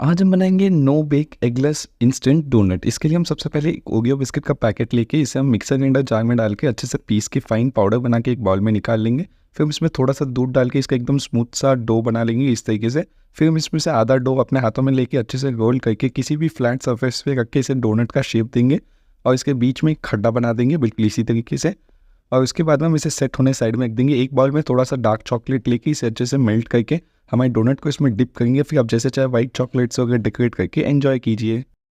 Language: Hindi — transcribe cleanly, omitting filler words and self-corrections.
आज हम बनाएंगे no bake eggless instant donut. इसके लिए हम सबसे पहले एक ओरियो बिस्किट का पैकेट लेके इसे हम मिक्सर ग्राइंडर जार में डाल के अच्छे से पीस के फाइन पाउडर बना के एक बाउल में निकाल लेंगे। फिर हम इसमें थोड़ा सा दूध डाल के इसका एकदम स्मूथ सा डो बना लेंगे इस तरीके से। फिर हम इसमें से आधा डो अपने हाथों में लेके अच्छे से रोल करके किसी भी फ्लैट सरफेस पे रख के इसे डोनट का शेप देंगे और इसके बीच में एक खड्डा बना देंगे बिल्कुल इसी तरीके से। और उसके बाद में हम इसे सेट होने साइड में रख देंगे। एक बाउल में थोड़ा सा डार्क चॉकलेट लेके इसे अच्छे से मेल्ट करके हमारे डोनट को इसमें डिप करेंगे। फिर आप जैसे चाहे वाइट चॉकलेट से अगर डेकोरेट करके एंजॉय कीजिए।